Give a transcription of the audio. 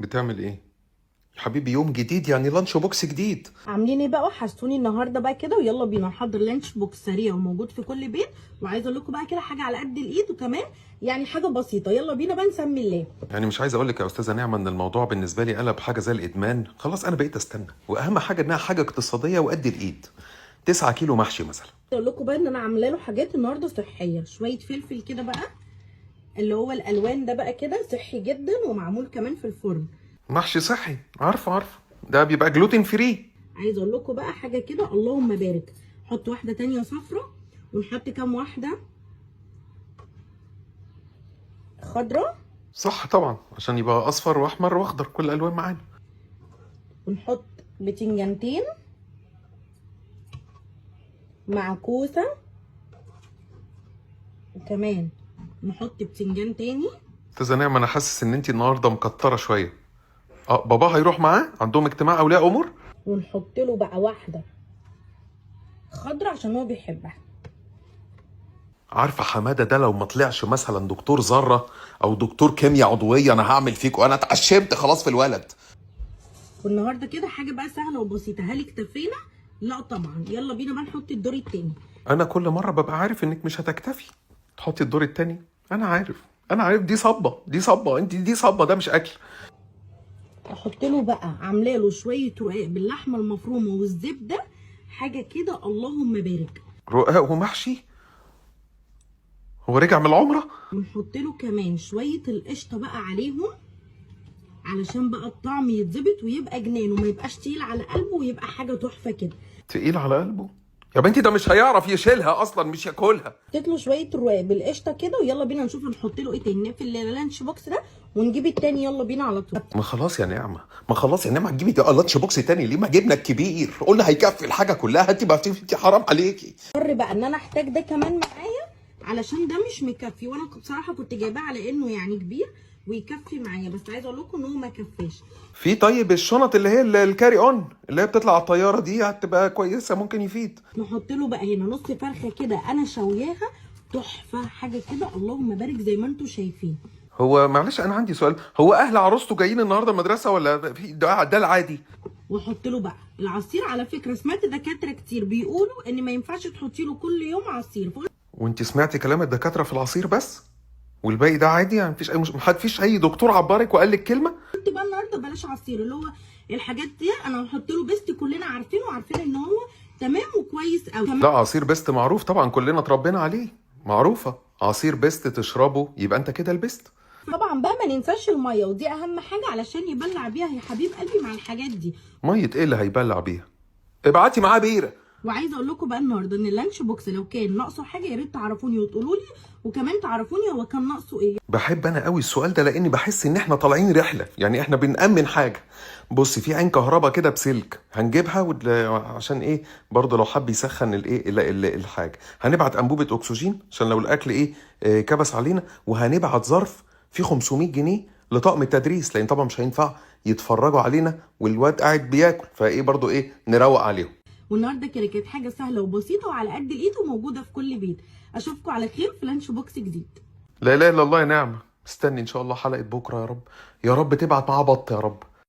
بتعمل ايه يا حبيبي؟ يوم جديد يعني لانش بوكس جديد. عاملين ايه بقى؟ وحشتوني النهارده بقى كده، ويلا بينا نحضر لانش بوكس سريع وموجود في كل بيت. وعايزه اقول لكم بقى كده حاجه على قد الايد، وكمان يعني حاجه بسيطه. يلا بينا بقى نسمي الله. يعني مش عايز اقول لك يا استاذه نعمه ان الموضوع بالنسبه لي قلب حاجه زي الادمان. خلاص انا بقيت استنى، واهم حاجه انها حاجه اقتصاديه وقد الايد. 9 كيلو محشي مثلا. اقول لكم بقى ان انا عامله له حاجات النهارده صحيه. شويه فلفل كده بقى، اللي هو الالوان ده بقى كده صحي جدا، ومعمول كمان في الفرن. محشي صحي، عارفه ده بيبقى جلوتين فري. عايزه اقول لكم بقى حاجه كده، اللهم بارك. نحط واحده تانية صفرة، ونحط كام واحده خضرة، صح طبعا، عشان يبقى اصفر واحمر واخضر كل الالوان معانا. ونحط بتنجانتين مع كوسه، وكمان نحط بتنجان تاني. استاذه نعمه انا حاسس ان انت النهارده مكتره شويه. بابا هيروح معاه، عندهم اجتماع اولياء امور. ونحط له بقى واحده خضرة عشان هو بيحبها. عارفه حماده ده لو ما طلعش مثلا دكتور ذره او دكتور كيمياء عضويه انا هعمل فيكوا، انا اتعشمت خلاص في الولد. والنهارده كده حاجه بقى سهله وبسيطه. هل اكتفينا؟ لا طبعا. يلا بينا بقى نحط الدور التاني. انا كل مره ببقى عارف انك مش هتكتفي تحطي الدور التاني. انا عارف دي صبه انت، دي صبه، ده مش اكل. احط له بقى، عامله له شويه رقاق باللحمه المفرومه والزبده، حاجه كده اللهم بارك. رقاق ومحشي؟ هو رجع من العمره؟ ونحط له كمان شويه القشطه بقى عليهم، علشان بقى الطعم يتظبط ويبقى جنان، وما يبقاش تقيل على قلبه، ويبقى حاجه تحفه كده. تقيل على قلبه؟ يا بنتي ده مش هيعرف يشيلها اصلا، مش ياكلها. حطيت له شويه رقاق بالقشطه كده، ويلا بينا نشوف هنحط له ايه تاني. نقفل اللانش بوكس ده ونجيب التاني. يلا بينا على طول. ما خلاص يا نعمه، تجيبي لانش بوكس تاني ليه؟ ما جبنا الكبير، قلنا هيكفي الحاجه كلها. انت حرام عليكي. اضطر بقى ان انا احتاج ده كمان معايا، علشان ده مش مكفي. وانا بصراحه كنت جايباه على انه يعني كبير ويكفي معايا، بس عايزه اقول لكم ان هو ما كفاش. في طيب الشنط اللي هي الكاري اون اللي هي بتطلع على الطياره دي هتبقى كويسه، ممكن يفيد. نحط له بقى هنا نص فرخه كده انا شوياها، تحفه حاجه كده اللهم بارك زي ما انتم شايفين. هو معلش انا عندي سؤال، هو اهل عروسته جايين النهارده المدرسه ولا في ده العادي؟ واحط له بقى العصير. على فكره سمعت دكاتره كتير بيقولوا ان ما ينفعش تحطي له كل يوم عصير. وانت سمعتي كلام الدكاتره في العصير بس؟ والباقي ده عادي يعني؟ مفيش اي دكتور عبرك وقال لك كلمه؟ قلت بقى النهارده بلاش عصير، اللي هو الحاجات دي انا هحط له بيست، كلنا عارفينه وعارفين ان هو تمام وكويس قوي. لا عصير بيست معروف طبعا، كلنا اتربينا عليه، معروفه. عصير بيست تشربه يبقى انت كده البيست. طبعا بقى ما ننساش الميه، ودي اهم حاجه علشان يبلع بيها يا حبيب قلبي مع الحاجات دي. ميه ايه اللي هيبلع بيها؟ ابعتي معاه بيره. وعايزه اقول لكم بقى النهارده ان اللانش بوكس لو كان ناقصه حاجه يا ريت تعرفوني وتقولوا لي، وكمان تعرفوني هو كان ناقصه ايه. بحب انا قوي السؤال ده لاني بحس ان احنا طالعين رحله، يعني احنا بنأمن حاجه. بص، في عين كهرباء كده بسلك هنجيبها عشان ايه؟ برضه لو حب يسخن الحاجه. هنبعت انبوبه اكسجين عشان لو الاكل كبس علينا. وهنبعت ظرف فيه 500 جنيه لطاقم التدريس، لان طبعا مش هينفع يتفرجوا علينا والواد قاعد بياكل، فايه برضه نروق عليهم. والنهارده كده كانت حاجه سهله وبسيطه وعلى قد الايد وموجوده في كل بيت. اشوفكم على خير في لانش بوكس جديد. لا اله الا الله يا نعمه. استني ان شاء الله حلقه بكره، يا رب تبعت معاه بط يا رب.